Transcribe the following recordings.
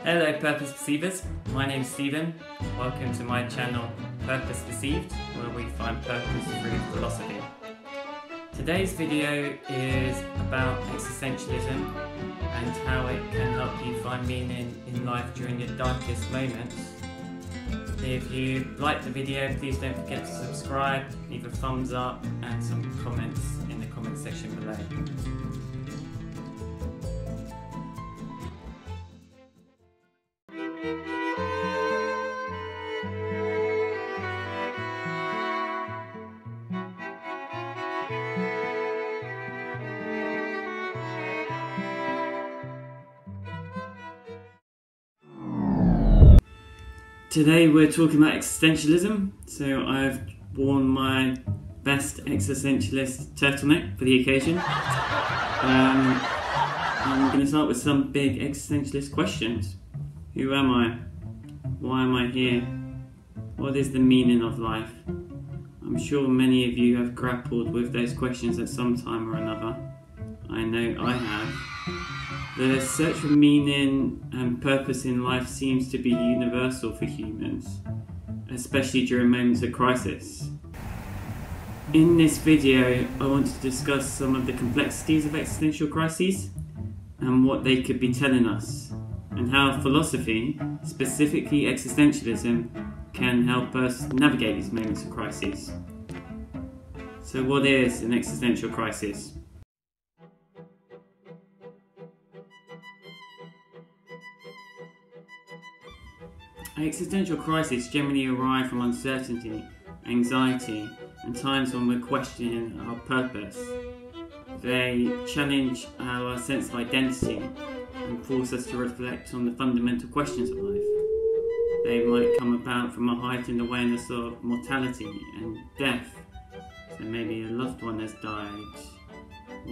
Hello Purpose Perceivers, my name is Stephen. Welcome to my channel Purpose Perceived, where we find purpose through philosophy. Today's video is about existentialism and how it can help you find meaning in life during your darkest moments. If you like the video, please don't forget to subscribe, leave a thumbs up and some comments in the comment section below. Today we're talking about existentialism, so I've worn my best existentialist turtleneck for the occasion. I'm going to start with some big existentialist questions. Who am I? Why am I here? What is the meaning of life? I'm sure many of you have grappled with those questions at some time or another. I know I have. The search for meaning and purpose in life seems to be universal for humans, especially during moments of crisis. In this video, I want to discuss some of the complexities of existential crises and what they could be telling us, and how philosophy, specifically existentialism, can help us navigate these moments of crisis. So what is an existential crisis? Existential crises generally arise from uncertainty, anxiety, and times when we're questioning our purpose. They challenge our sense of identity and force us to reflect on the fundamental questions of life. They might come about from a heightened awareness of mortality and death. So maybe a loved one has died,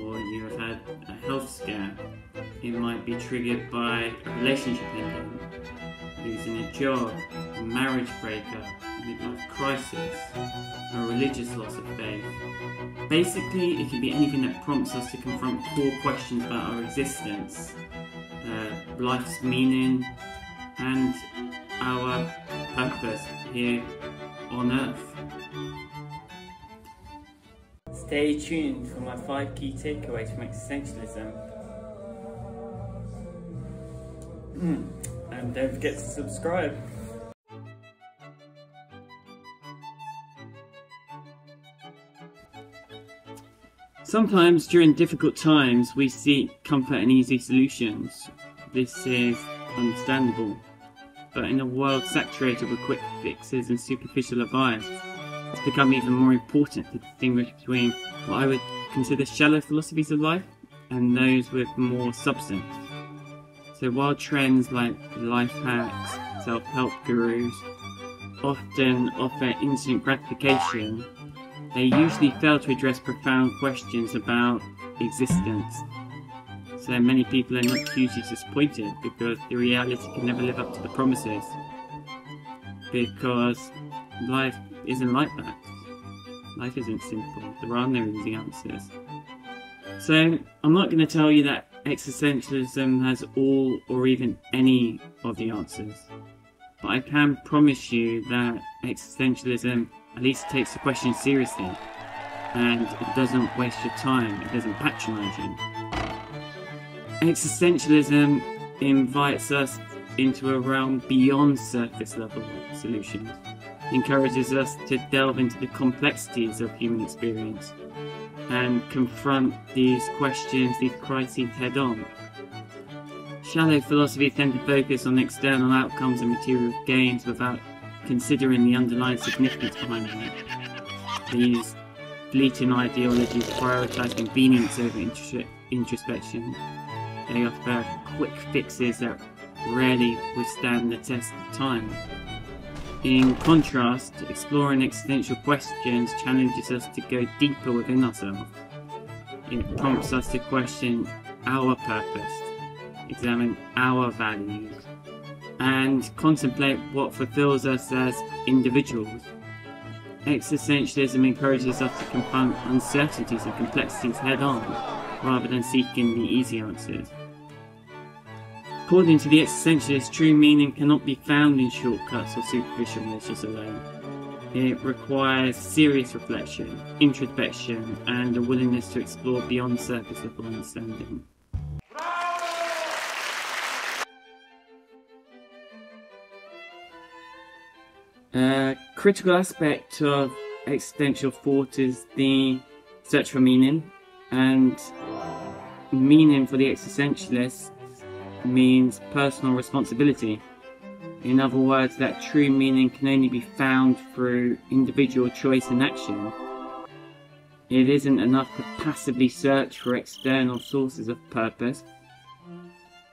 or you have had a health scare. It might be triggered by a relationship ending, losing a job, a marriage breakup, a midlife crisis, a religious loss of faith. Basically, it can be anything that prompts us to confront core questions about our existence, life's meaning, and our purpose here on Earth. Stay tuned for my 5 key takeaways from existentialism. And don't forget to subscribe. Sometimes during difficult times we seek comfort and easy solutions. This is understandable. But in a world saturated with quick fixes and superficial advice, it's become even more important to distinguish between what I would consider shallow philosophies of life and those with more substance. So while trends like life hacks, self-help gurus often offer instant gratification, they usually fail to address profound questions about existence. So many people are not hugely disappointed because the reality can never live up to the promises. Because life isn't like that. Life isn't simple. There are no easy answers. So I'm not going to tell you that existentialism has all or even any of the answers, but I can promise you that existentialism at least takes the question seriously, and it doesn't waste your time, it doesn't patronise you. Existentialism invites us into a realm beyond surface level solutions, encourages us to delve into the complexities of human experience and confront these questions, these crises head on. Shallow philosophy tend to focus on external outcomes and material gains without considering the underlying significance behind them. These fleeting ideologies prioritise convenience over introspection. They offer quick fixes that rarely withstand the test of time. In contrast, exploring existential questions challenges us to go deeper within ourselves. It prompts us to question our purpose, examine our values, and contemplate what fulfills us as individuals. Existentialism encourages us to confront uncertainties and complexities head on, rather than seeking the easy answers. According to the existentialist, true meaning cannot be found in shortcuts or superficial measures alone. It requires serious reflection, introspection, and a willingness to explore beyond surface level understanding. A critical aspect of existential thought is the search for meaning, and meaning for the existentialist means personal responsibility. In other words, that true meaning can only be found through individual choice and action. It isn't enough to passively search for external sources of purpose.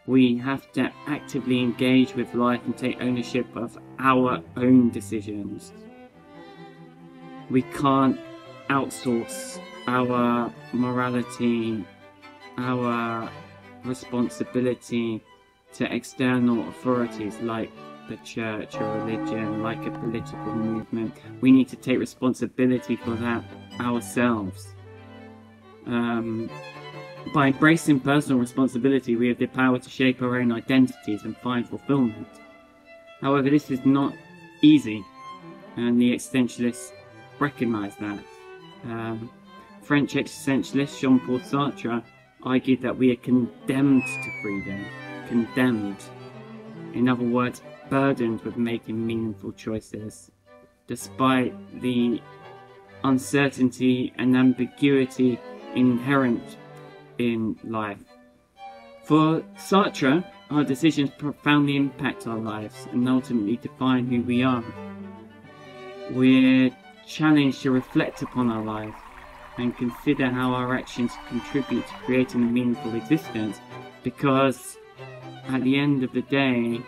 We have to actively engage with life and take ownership of our own decisions. We can't outsource our morality, our responsibility to external authorities like the church or religion, like a political movement. We need to take responsibility for that ourselves. By embracing personal responsibility, we have the power to shape our own identities and find fulfillment. However, this is not easy, and the existentialists recognize that. French existentialist Jean-Paul Sartre argued that we are condemned to freedom. Condemned. In other words, burdened with making meaningful choices, despite the uncertainty and ambiguity inherent in life. For Sartre, our decisions profoundly impact our lives and ultimately define who we are. We're challenged to reflect upon our life and consider how our actions contribute to creating a meaningful existence, because at the end of the day,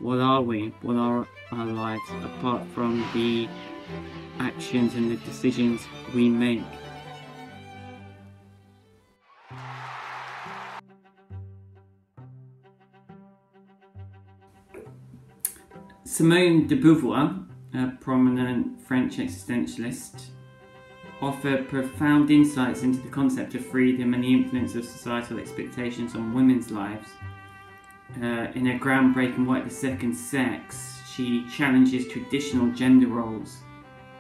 what are we? What are our lives apart from the actions and the decisions we make? Simone de Beauvoir, a prominent French existentialist, offered profound insights into the concept of freedom and the influence of societal expectations on women's lives. In her groundbreaking work, The Second Sex, she challenges traditional gender roles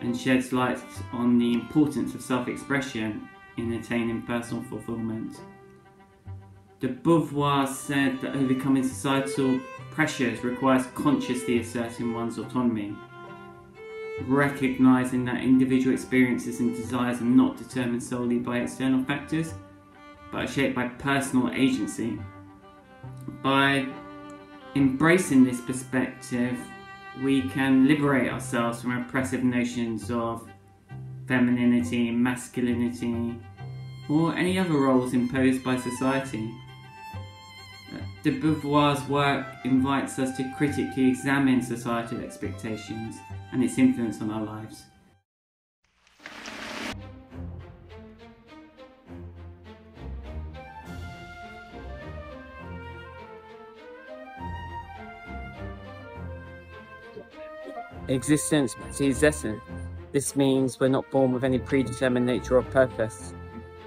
and sheds light on the importance of self-expression in attaining personal fulfillment. De Beauvoir said that overcoming societal pressures requires consciously asserting one's autonomy, recognizing that individual experiences and desires are not determined solely by external factors, but are shaped by personal agency. By embracing this perspective, we can liberate ourselves from oppressive notions of femininity, masculinity, or any other roles imposed by society. De Beauvoir's work invites us to critically examine societal expectations and its influence on our lives. Existence is essence. This means we're not born with any predetermined nature or purpose.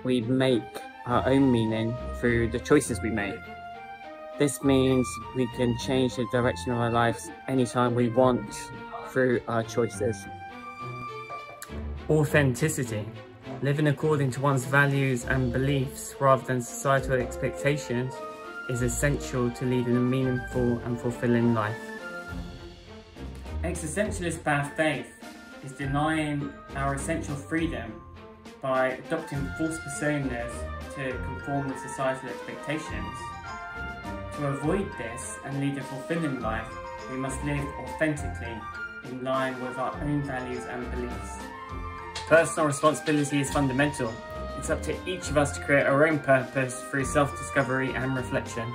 We make our own meaning through the choices we make. This means we can change the direction of our lives anytime we want through our choices. Authenticity. Living according to one's values and beliefs rather than societal expectations is essential to leading a meaningful and fulfilling life. Existentialist bad faith is denying our essential freedom by adopting false personas to conform with societal expectations. To avoid this and lead a fulfilling life, we must live authentically in line with our own values and beliefs. Personal responsibility is fundamental. It's up to each of us to create our own purpose through self-discovery and reflection.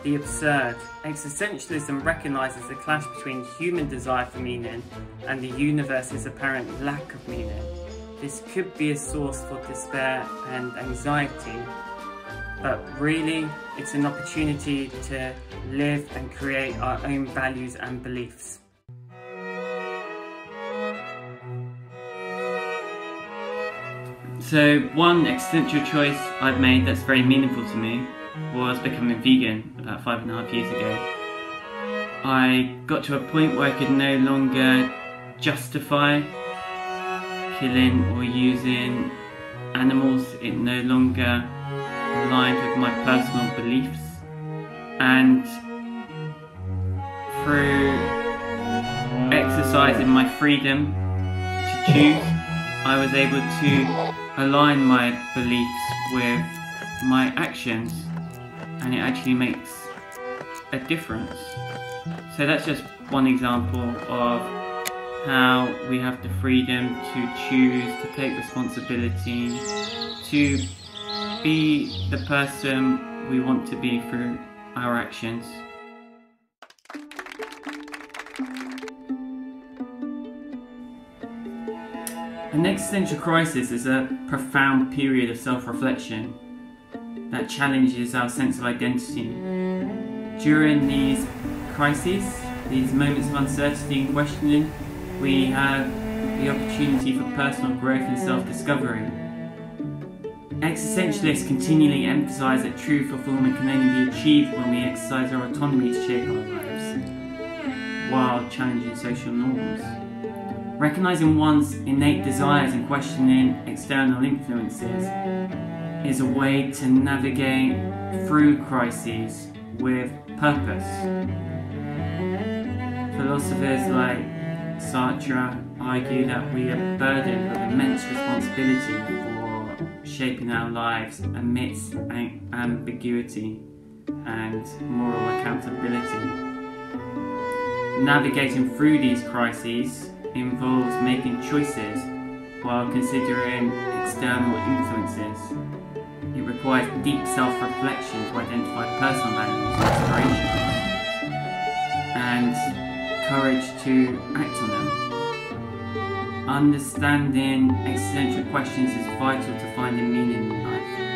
The absurd. Existentialism recognises the clash between human desire for meaning and the universe's apparent lack of meaning. This could be a source for despair and anxiety, but really it's an opportunity to live and create our own values and beliefs. So one existential choice I've made that's very meaningful to me was becoming vegan about 5.5 years ago, I got to a point where I could no longer justify killing or using animals. It no longer aligned with my personal beliefs, and through exercising my freedom to choose, I was able to align my beliefs with my actions, and it actually makes a difference. So that's just one example of how we have the freedom to choose, to take responsibility, to be the person we want to be through our actions. An existential crisis is a profound period of self-reflection that challenges our sense of identity. During these crises, these moments of uncertainty and questioning, we have the opportunity for personal growth and self-discovery. Existentialists continually emphasise that true fulfilment can only be achieved when we exercise our autonomy to shape our lives, while challenging social norms. Recognising one's innate desires and questioning external influences is a way to navigate through crises with purpose. Philosophers like Sartre argue that we are burdened with immense responsibility for shaping our lives amidst ambiguity and moral accountability. Navigating through these crises involves making choices while considering external influences. It requires deep self-reflection to identify personal values and aspirations, and courage to act on them. Understanding existential questions is vital to finding meaning in life.